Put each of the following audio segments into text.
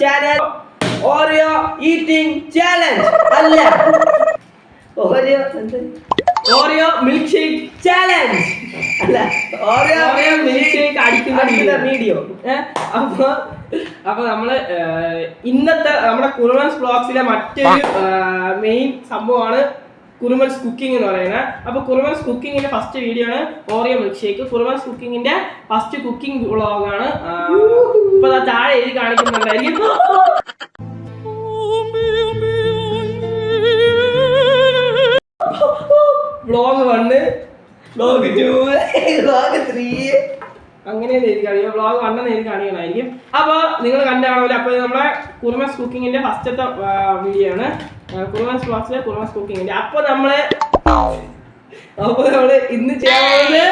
channel Oreo eating challenge. അല്ല Oreo milkshake challenge. അല്ല Oreo milkshake അടിക്കുന്ന വീഡിയോ. അപ്പൊ നമ്മള് ഇന്നത്തെ നമ്മുടെ കുറുമൻസ് വ്ളോഗ്സിലെ മറ്റൊരു മെയിൻ സംഭവമാണ് കുറുമൻസ് കുക്കിംഗ് എന്ന് പറയുന്നത്. അപ്പൊ കുറുമൻസ് കുക്കിങ്ങിന്റെ ഫസ്റ്റ് വീഡിയോ ആണ് ഓറിയോ മിൽക്ക് ഷേക്ക്. കുറുമൻസ് കുക്കിങ്ങിന്റെ ഫസ്റ്റ് കുക്കിംഗ് വ്ളോഗാണ്. ഇപ്പൊ താഴെ എഴുതി കാണിക്കുന്നുണ്ടായിരിക്കും. വ്ളോഗ് 1, വ്ളോഗ് 2, വ്ളോഗ് 3 അങ്ങനെ എഴുതി കാണിക്കും. വ്ളോഗ് 1 എന്ന് എഴുതി കാണിക്കണമായിരിക്കും. അപ്പൊ നിങ്ങൾ കണ്ടാണല്ലോ. അപ്പൊ നമ്മളെ കുറുമൻസ് കുക്കിങ്ങിന്റെ ഫസ്റ്റത്തെ വീഡിയോ ആണ് കുറുമൻസ് വ്ളോഗ്സിലെ കുറുമൻസ് കുക്കിങ്ങിന്റെ. അപ്പൊ നമ്മള് ഇന്ന് ചെയ്യാവുന്നത്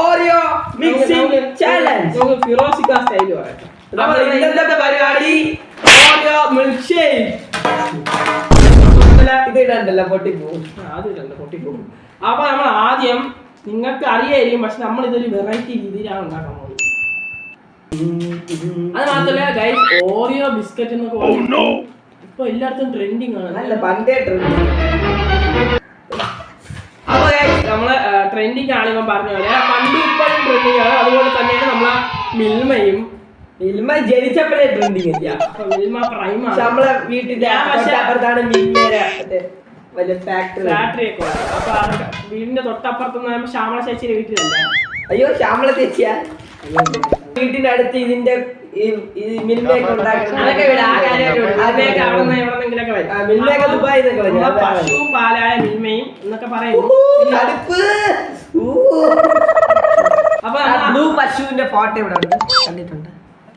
Oreo mixing challenge. നമുക്ക് ഫിറോസിക്ക സ്റ്റൈൽ പറയാം. ഇന്നത്തെ പരിപാടി Oreo milkshake. ഇത് ഇടണ്ടല്ലോ, പൊട്ടിപ്പോകും. പൊട്ടിപ്പോകും. അപ്പൊ നമ്മൾ ആദ്യം നിങ്ങൾക്ക് അറിയായിരിക്കും, പക്ഷെ നമ്മൾ ഇതൊരു വെറൈറ്റി രീതിയിലാണ് ഉണ്ടാക്കാൻ പോകുന്നത്. അത് മാത്രമല്ല ഗൈസ്, ഓറിയോ ബിസ്ക്കറ്റ് എന്നൊക്കെ ഇപ്പൊ എല്ലായിടത്തും ട്രെൻഡിങ് ആണ്. നല്ല പണ്ടേ ട്രെൻഡിങ്. അപ്പൊ ഗൈസ് നമ്മള് ട്രെൻഡിങ് ആണ് ഇപ്പം പറഞ്ഞ പോലെ, പണ്ട് ഇപ്പോഴും ട്രെൻഡിങ് ആണ്. അതുപോലെ തന്നെയാണ് നമ്മളെ മിൽമയും. മിൽമ ജനിച്ചപ്പോഴേ ട്രെൻഡിങ് ഇല്ല. മിൽമ പ്രൈം ആണ്. നമ്മളെ വീട്ടിന്റെ തൊട്ടപ്പുറത്താണ് മിൽമയുടെ വലിയ ഫാക്ടറി ഒക്കെ. അപ്പൊ വീടിന്റെ തൊട്ടപ്പുറത്തുനിന്ന് ശ്യാമള ചേച്ചിയുടെ വീട്ടിലല്ല. അയ്യോ, ശ്യാമള ചേച്ചിയാ വീട്ടിന്റെ അടുത്ത് ഇതിന്റെ മിൽമയൊക്കെ പശുവും പാലായ മിൽമയും എന്നൊക്കെ പറയുന്നു. അപ്പൊ പശുവിന്റെ ഫോട്ടോ ഇവിടെ കണ്ടിട്ടുണ്ട്.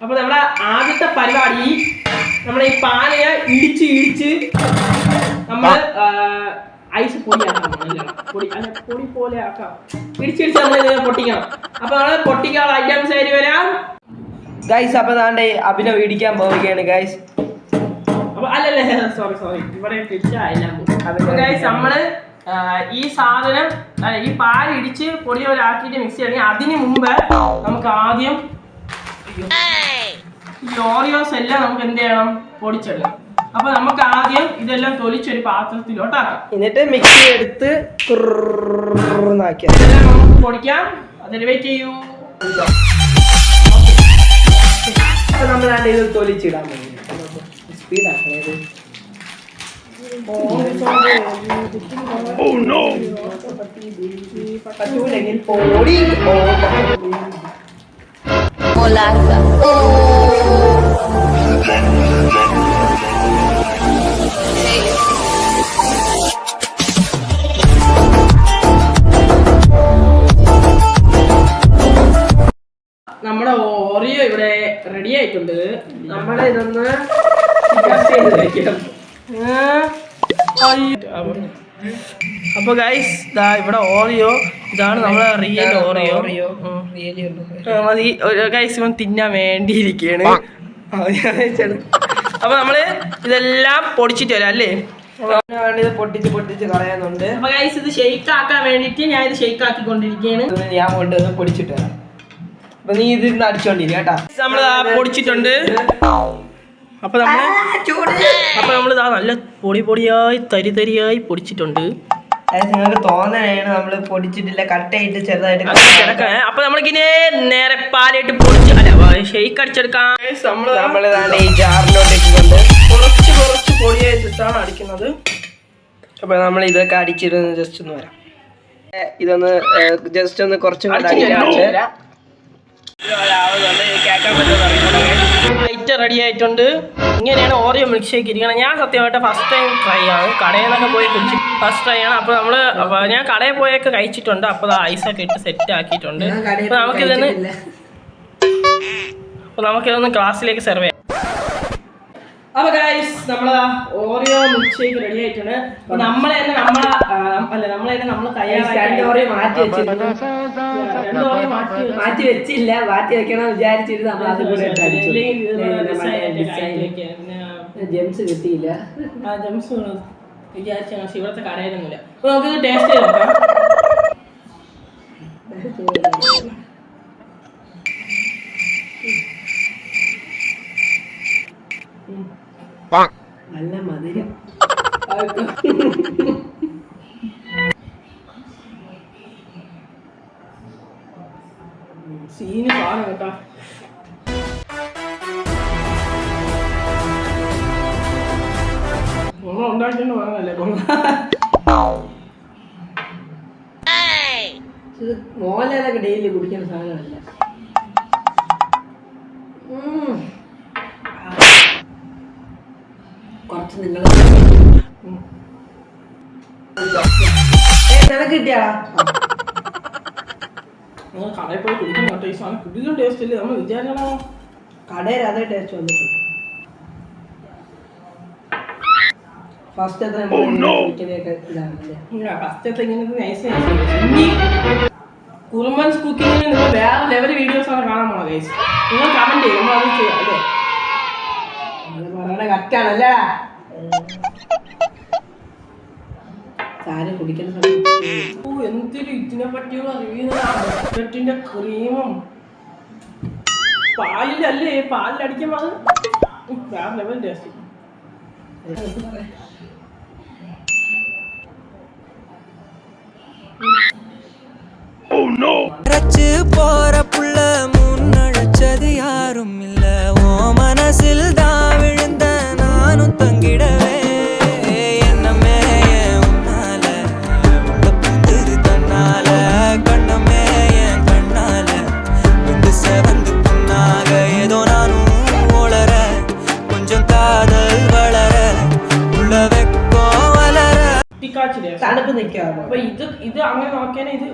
അപ്പൊ നമ്മളെ ആദ്യത്തെ പരിപാടി, നമ്മളെ ഈ പാലയെ ഇടിച്ച് നമ്മള് ഐസ് പൊടിയാക്കണം. പൊടി പോലെ ആക്കാം. ഇടിച്ച് നമ്മൾ പൊട്ടിക്കണം. അപ്പൊ നമ്മള് പൊട്ടിക്കാനുള്ള ഐറ്റംസ് ആയിട്ട് വരാം ഗൈസ്. അപ്പൊ താണ്ടെ അഭിനവ് ഇടിക്കാൻ പോവുകയാണ് ഗൈസ്. അപ്പൊ അല്ലല്ലേ, സോറി ഇവിടെ ഗൈസ്. നമ്മള് ഈ സാധനം ഈ പാൽ ഇടിച്ച് പൊടി പോലെ ആക്കിയിട്ട് മിക്സ് ചെയ്യണമെങ്കിൽ അതിന് മുമ്പ് നമുക്ക് ആദ്യം ഈ ഓറിയോസ് എല്ലാം നമുക്ക് എന്ത് ചെയ്യണം, പൊടിച്ചെടുക്കണം. അപ്പൊ നമുക്ക് ആദ്യം ഇതെല്ലാം തൊലിച്ചൊരു പാത്രത്തിലോട്ടാക്കാം. എന്നിട്ട് മിക്സി എടുത്ത് ഇതെല്ലാം നമുക്ക് പൊടിക്കാം. അതിന് വെയിറ്റ് ചെയ്യൂ. അപ്പൊ നമ്മളാണ്ട് ഇത് തൊലിച്ചിടാൻ സ്പീഡാക്കണേ. പറ്റൂലെങ്കിൽ പൊടി നമ്മുടെ ഓറിയോ ഇവിടെ റെഡി ആയിട്ടുണ്ട്. നമ്മളെ ഇതൊന്ന് അപ്പൊ ഗൈസ് ഇവിടെ ഓറിയോ, ഇതാണ് നമ്മളെ റിയൽ ഓറിയോ. ഗൈസ് ഇവൻ തിന്നാൻ വേണ്ടിയിരിക്കുകയാണ്. അപ്പൊ നമ്മള് ഇതെല്ലാം പൊടിച്ചിട്ട് വരാം അല്ലേ. ഇത് പൊട്ടിച്ച് കളയുന്നുണ്ട്. അപ്പൊ ഗൈസ് ഇത് ഷെയ്ക്ക് ആക്കാൻ വേണ്ടിട്ട് ഞാൻ ഇത് ഷെയ്ക്ക് ആക്കിക്കൊണ്ടിരിക്കുകയാണ്. ഞാൻ കൊണ്ടുവന്ന് പൊടിച്ചിട്ട് വരാം. അപ്പൊ നീ ഇതിന്ന് അടിച്ചോണ്ടിരിക്കും കേട്ടാ. നമ്മള് പൊടിച്ചിട്ടുണ്ട്. അപ്പൊ നമ്മള് നല്ല പൊടിയായി തരിയായി പൊടിച്ചിട്ടുണ്ട്. നിങ്ങൾക്ക് തോന്നാനാണ് നമ്മള് പൊടിച്ചിട്ടില്ല, കട്ടായിട്ട് ചെറുതായിട്ട്. അപ്പൊ നമ്മളിങ്ങനെ നേരെ പാലായിട്ട് പൊടിച്ച് ഷെയ്ക്ക് അടിച്ചെടുക്കാം. നമ്മള് ഈ ജാറിലോട്ട് ഇട്ടുകൊണ്ട് കുറച്ച് പൊടിയായിട്ടാണ് അടിക്കുന്നത്. അപ്പൊ നമ്മൾ ഇതൊക്കെ അടിച്ചിരുന്ന് ജസ്റ്റ് ഒന്ന് വരാം. ഇതൊന്ന് ജസ്റ്റ് ഒന്ന് കുറച്ചും കൂടെ ലൈറ്റ് റെഡി ആയിട്ടുണ്ട്. ഇങ്ങനെയാണ് ഓറിയോ മിൽക്ക് ഷേക്ക് ഇരിക്കണം. ഞാൻ സത്യമായിട്ട് ഫസ്റ്റ് ടൈം ട്രൈ ആണ്. കടയിൽ നിന്നൊക്കെ പോയി കുടിച്ച് ഫസ്റ്റ് ട്രൈ ആണ്. അപ്പോൾ ഞാൻ കടയിൽ പോയൊക്കെ കഴിച്ചിട്ടുണ്ട്. അപ്പോൾ ഐസൊക്കെ ഇട്ട് സെറ്റ് ആക്കിയിട്ടുണ്ട്. അപ്പോൾ നമുക്കിതൊന്ന് ക്ലാസ്സിലേക്ക് സെർവ് ചെയ്യാം. അപ്പോൾ ഗൈസ് നമ്മളെ ഓറിയോ മിൽക്ക് ഷേക്ക് റെഡി ആയിട്ടുണ്ട്. നമ്മൾ തന്നെ മാറ്റി വെച്ചില്ല, മാറ്റി വെക്കണം വിചാരിച്ചിട്ട് നമ്മൾ അത് കൂടെ ജെംസ് കിട്ടിയില്ല. ജെംസ് വിചാരിച്ച ഇവിടുത്തെ കടയിലൊന്നുമില്ല. അപ്പൊ നമുക്ക് ടേസ്റ്റ് ചെയ്ത് നോക്കാം. നല്ല മധുരം. സീന് സാധനം കേട്ടോ. ഉണ്ടാക്കിണ്ട് വാങ്ങല്ലേ മോഹൻലാലൊക്കെ ഡെയിലി കുടിക്കുന്ന സാധനമല്ല. കുറച്ച് നിങ്ങൾ നിനക്ക് കിട്ടിയാ നിങ്ങൾ കടയിൽ പോയി കുടിക്കുന്ന കേട്ടോ. ഈ സാധനം കുടിക്കുന്ന ടേസ്റ്റ് ഇല്ലേ നമ്മൾ വിചാരിക്കണോ? കടയിൽ അതേ ടേസ്റ്റ് വന്നിട്ടുണ്ട്. ഫസ്റ്റ് ഫസ്റ്റത്തെ ഇങ്ങനെ നൈസ്. ഇനി കുറുമൻസ് കുക്കിങ്ങിന് നിങ്ങൾ വേറെ ലെവൽ വീഡിയോസ് ആണ് കാണാൻ പോണോ ഗൈസ്? നിങ്ങൾ കമന്റ് ചെയ്യും, നമ്മൾ അത് ചെയ്യാം അല്ലേ? പറയണ കറക്റ്റാണല്ലേ? സാരം കുടിക്കുന്ന സമയത്ത് എന്തൊരു ഇതിനെ പറ്റിയുള്ള റിവ്യൂ. ബിസ്ക്കറ്റിന്റെ ക്രീമും പാലിലല്ലേ, പാലിലടിക്കുമ്പോ അത് വേറെ ലെവൽ ടേസ്റ്റ്. போற புள்ள முன்னழைச்சது யாரும் இல்ல, ஓ மனசில் தான் விழுந்த நானும் தங்கிடவே. என்னமே உன்னால புந்தது தன்னால, கண்ணமே என் கண்ணால வந்து செவந்து புண்ணாக ஏதோ நானும் ஒளர, கொஞ்சம் காதல் வளர, உள்ள வெக்கோ வளர. തണുപ്പ് നിൽക്കാറുണ്ട്. അപ്പൊ ഇത് അങ്ങനെ നോക്കിയാൽ ഇത്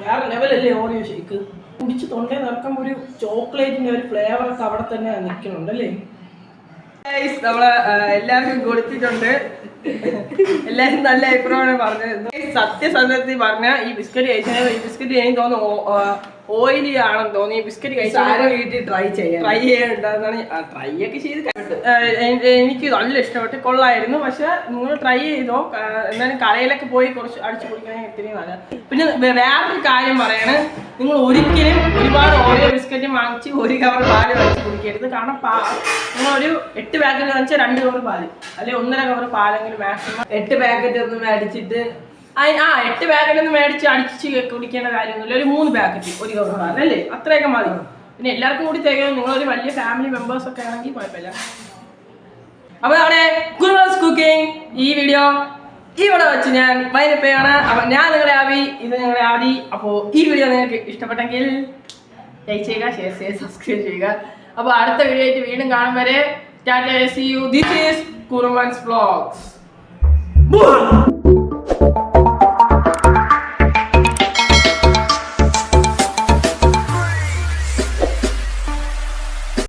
വേറെ ലെവലല്ലേ ഓറിയോ ഷേക്ക്. കുടിച്ച് തൊണ്ടയിൽ നിറക്കുമ്പോൾ ഒരു ചോക്ലേറ്റിന്റെ ഒരു ഫ്ലേവർ ഒക്കെ അവിടെ തന്നെ നിൽക്കുന്നുണ്ടല്ലേ? നമ്മള് എല്ലാവർക്കും കൊടുത്തിട്ടുണ്ട്. എല്ലാരും നല്ല അഭിപ്രായമാണ് പറഞ്ഞത്. സത്യസന്ധത്തിൽ പറഞ്ഞ ഈ ബിസ്ക്കറ്റ് കഴിച്ചാൽ ഈ ബിസ്ക്കറ്റ് എനിക്ക് തോന്നുന്നു ഓയിലി ആണെന്ന് തോന്നി. ഈ ബിസ്ക്കറ്റ് കഴിച്ചാൽ വീട്ടിൽ ട്രൈ ചെയ്യാനുണ്ടെന്നാണ്. ട്രൈ ഒക്കെ ചെയ്ത് എനിക്ക് നല്ല ഇഷ്ടപ്പെട്ട് കൊള്ളായിരുന്നു. പക്ഷെ നിങ്ങൾ ട്രൈ ചെയ്തോ. എന്നാലും കടയിലൊക്കെ പോയി കുറച്ച് അടിച്ചു കുടിക്കണേ ഇത്തിരി നല്ല. പിന്നെ വേറൊരു കാര്യം പറയാണ്, നിങ്ങൾ ഒരിക്കലും ഒരുപാട് ഓരോ ബിസ്ക്കറ്റ് വാങ്ങിച്ച് ഒരു കവർ പാല് വെച്ച് കുടിക്കരുത്. കാരണം നിങ്ങളൊരു 8 പാക്കറ്റ് വാങ്ങിച്ചാൽ 2 കവർ പാല് അല്ലെ 1.5 കവർ പാലെങ്കിലും മാക്സിമം. 8 പാക്കറ്റ് ഒന്നും മേടിച്ചിട്ട് 8 പാക്കറ്റ് ഒന്നും മേടിച്ച് അടിച്ച് കുടിക്കേണ്ട കാര്യമൊന്നുമില്ല. ഒരു 3 പാക്കറ്റ് ഒരു കവർ പാല് അല്ലേ, അത്രയൊക്കെ മതി. പിന്നെ എല്ലാവർക്കും കൂടി തികയും. നിങ്ങളൊരു വലിയ ഫാമിലി മെമ്പേഴ്സ് ഒക്കെ ആണെങ്കിൽ കുഴപ്പമില്ല. അപ്പൊ നമ്മുടെ കുറുമൻസ് കുക്കിംഗ് ഈ വീഡിയോ ഇവിടെ വെച്ച് ഞാൻ വൈകിട്ടാണ്. അപ്പൊ ഞാൻ നിങ്ങളുടെ ആവി, ഇത് നിങ്ങളുടെ ആദി. അപ്പോൾ ഈ വീഡിയോ നിങ്ങൾക്ക് ഇഷ്ടപ്പെട്ടെങ്കിൽ ലൈക്ക് ചെയ്യുക, ഷെയർ ചെയ്യുക, സബ്സ്ക്രൈബ് ചെയ്യുക. അപ്പോൾ അടുത്ത വീഡിയോ ആയിട്ട് വീണ്ടും കാണും വരെ tata, see you. This is Kurumans vlogs.